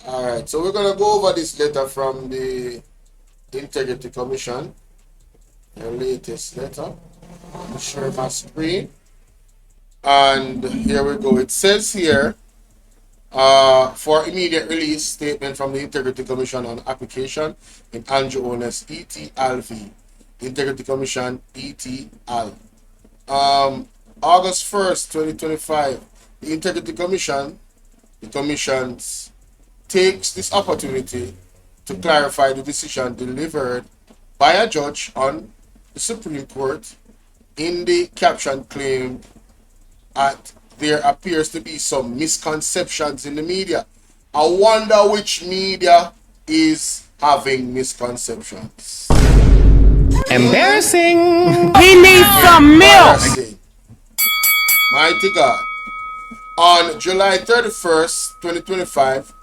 All right, so we're gonna go over this letter from the Integrity Commission, the latest letter. I'll share my screen, and here we go. It says here, for immediate release statement from the Integrity Commission on application in Andrew Owners ETL v. Integrity Commission ETL. August 1st, 2025, the Integrity Commission, the Commissions takes this opportunity to clarify the decision delivered by a judge on the Supreme Court in the caption claim that there appears to be some misconceptions in the media. I wonder which media is having misconceptions. Embarrassing. He needs some milk. Embarrassing. Mighty God. On July 31st, 2025,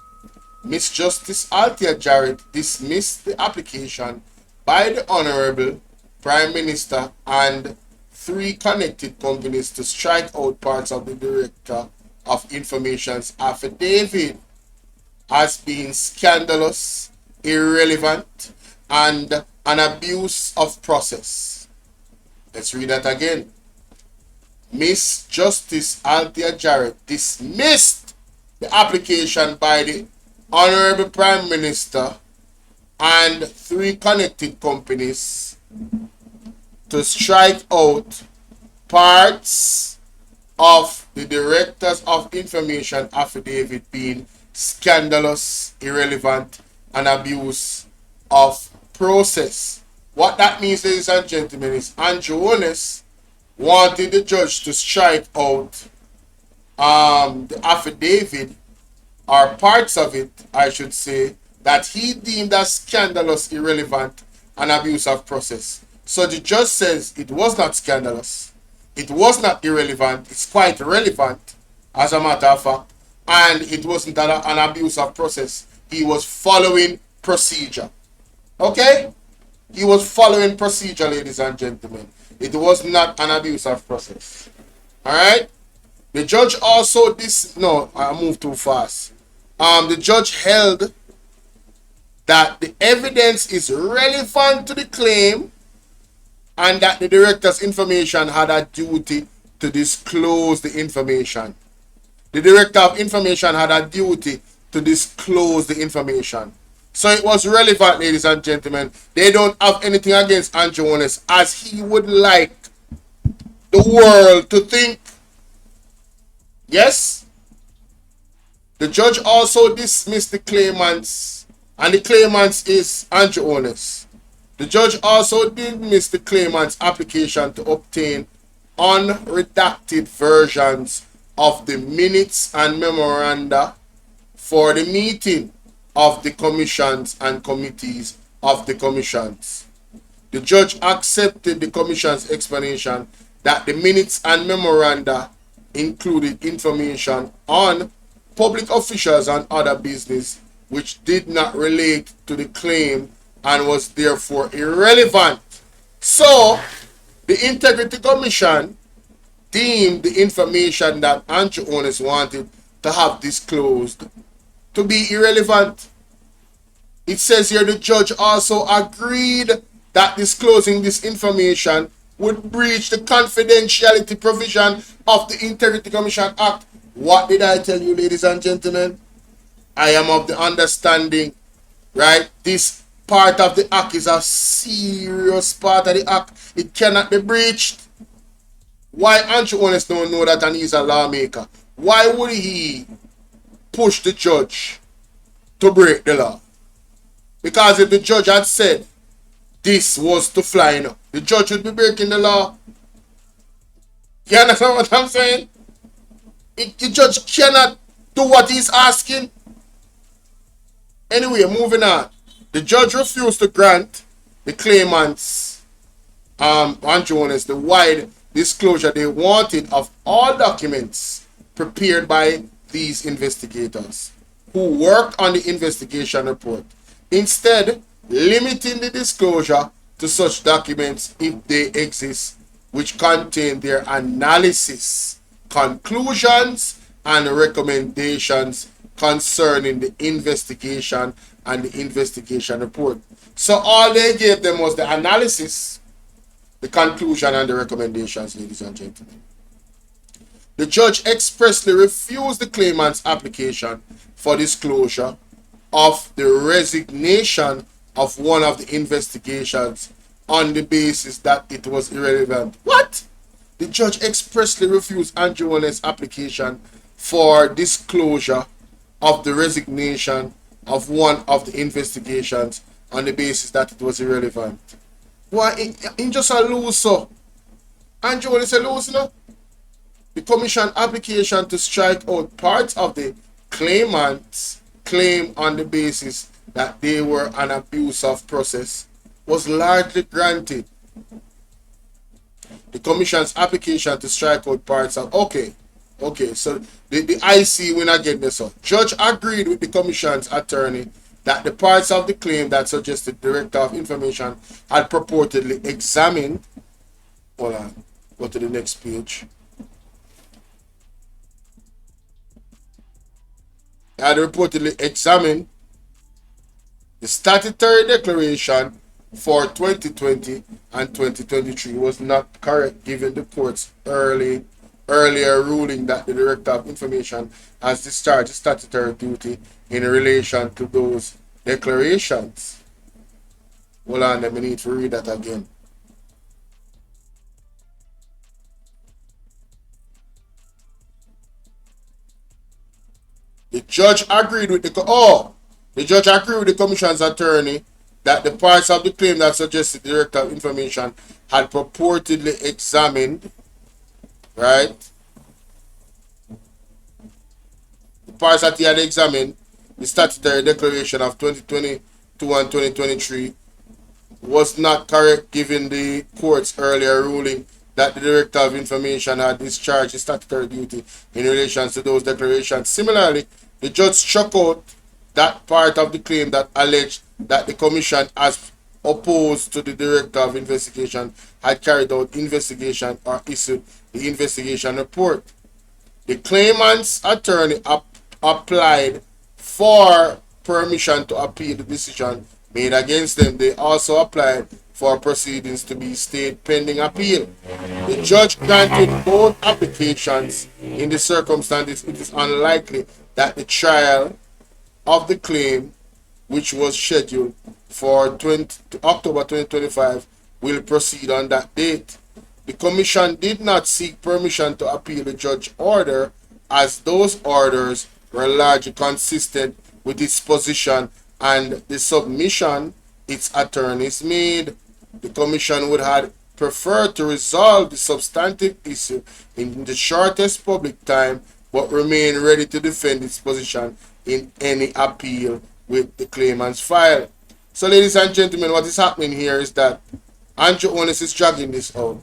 Miss Justice Althea Jarrett dismissed the application by the Honorable Prime Minister and 3 connected companies to strike out parts of the Director of Information's affidavit as being scandalous, irrelevant, and an abuse of process. Let's read that again. Miss Justice Althea Jarrett dismissed the application by the Honorable Prime Minister and 3 connected companies to strike out parts of the Directors of Information affidavit being scandalous, irrelevant, and abuse of process. What that means, ladies and gentlemen, is Andrew Owners wanted the judge to strike out the affidavit, or parts of it, I should say, that he deemed as scandalous, irrelevant, and abuse of process. So the judge says it was not scandalous, it was not irrelevant, it's quite relevant, as a matter of fact, and it wasn't an abuse of process. He was following procedure. Okay? He was following procedure, ladies and gentlemen. It was not an abuse of process. Alright? The judge also I moved too fast. The judge held that the evidence is relevant to the claim and that the Director's information had a duty to disclose the information. The Director of Information had a duty to disclose the information. So it was relevant, ladies and gentlemen. They don't have anything against Andrew Owners, as he would like the world to think. Yes? The judge also dismissed the claimants, and the claimants is Andrew Owners. The judge also dismissed the claimant's application to obtain unredacted versions of the minutes and memoranda for the meeting of the commissions and committees of the commissions. The judge accepted the commission's explanation that the minutes and memoranda included information on public officials and other business which did not relate to the claim and was therefore irrelevant. So, the Integrity Commission deemed the information that Andrew Owners wanted to have disclosed to be irrelevant. It says here the judge also agreed that disclosing this information would breach the confidentiality provision of the Integrity Commission Act. What did I tell you, ladies and gentlemen? I am of the understanding, right? This part of the act is a serious part of the act. It cannot be breached. Why Andrew Owners don't know that, and he's a lawmaker? Why would he push the judge to break the law? Because if the judge had said this was to fly, the judge would be breaking the law. You understand what I'm saying? The judge cannot do what he's asking. Anyway, moving on. The judge refused to grant the claimants, Andrew Owners, the wide disclosure they wanted of all documents prepared by these investigators who worked on the investigation report, instead limiting the disclosure to such documents if they exist, which contain their analysis, conclusions, and recommendations concerning the investigation and the investigation report. So all they gave them was the analysis, the conclusion, and the recommendations, ladies and gentlemen. The judge expressly refused the claimant's application for disclosure of the resignation of one of the investigations on the basis that it was irrelevant. What? The judge expressly refused Andrew Holness's application for disclosure of the resignation of one of the investigations on the basis that it was irrelevant. Why? In just a loser. Andrew Holness a loser, no? The commission application to strike out parts of the claimant's claim on the basis that they were an abuse of process was largely granted. The commission's application to strike out parts of okay, so the IC will not get this up. Judge agreed with the commission's attorney that the parts of the claim that suggested the Director of Information had purportedly examined. Hold on, go to the next page. Had reportedly examined the statutory declaration for 2020 and 2023 was not correct given the court's earlier ruling that the Director of Information has discharged the statutory duty in relation to those declarations. Hold on, let me need to read that again. The judge agreed with the commission's attorney that the parts of the claim that suggested the Director of Information had purportedly examined, right? The parts that he had examined, the statutory declaration of 2022 and 2023, was not correct given the court's earlier ruling that the Director of Information had discharged his statutory duty in relation to those declarations. Similarly, the judge struck out that part of the claim that alleged that the commission, as opposed to the Director of Investigation, had carried out investigation or issued the investigation report. The claimant's attorney applied for permission to appeal the decision made against them. They also applied for proceedings to be stayed pending appeal. The judge granted both applications. In the circumstances, it is unlikely that the trial of the claim, which was scheduled for October 2025, will proceed on that date. The commission did not seek permission to appeal the judge's order, as those orders were largely consistent with its position and the submission its attorneys made. The commission would have preferred to resolve the substantive issue in the shortest public time, but remain ready to defend its position in any appeal with the claimant's file. So, ladies and gentlemen, what is happening here is that Andrew Holness is dragging this out.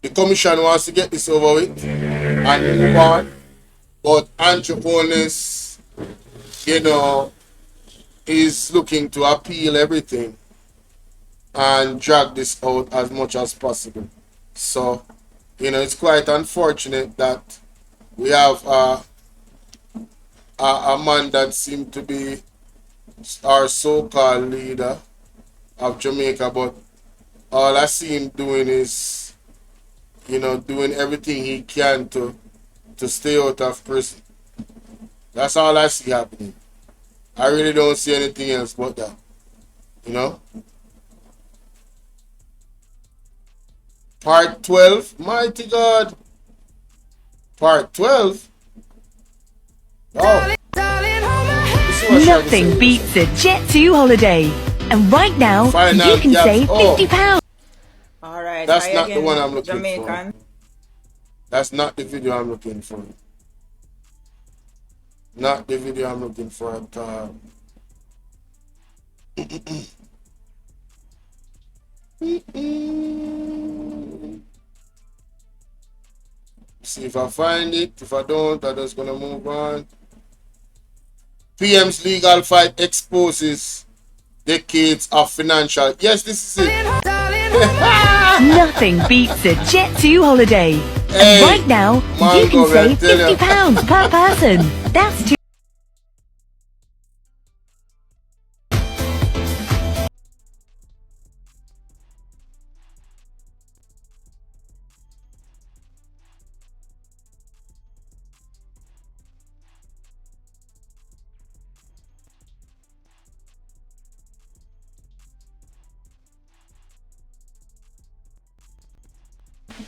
The commission wants to get this over with and move on, but Andrew Holness, is looking to appeal everything and drag this out as much as possible. So, it's quite unfortunate that we have a man that seemed to be our so-called leader of Jamaica, but all I see him doing is, doing everything he can to stay out of prison. That's all I see happening. I really don't see anything else but that, Part 12, mighty God. Part 12? Oh. Nothing beats a Jet 2 holiday. And right now, you can save £50. Alright, that's not the one I'm looking Jamaican. for. That's not the video I'm looking for. Not the video I'm looking for at all. See if I find it. If I don't, I'm just gonna move on. PM's legal fight exposes decades of financial. Yes, this is it. Nothing beats a Jet 2 holiday. And right now, you can save tell £50 per person. That's too.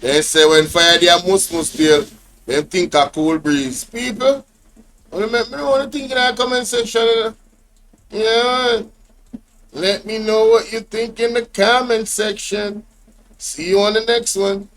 They say when fire there must tail, them think a cool breeze. People, want to think in the comment section. Yeah, let me know what you think in the comment section. See you on the next one.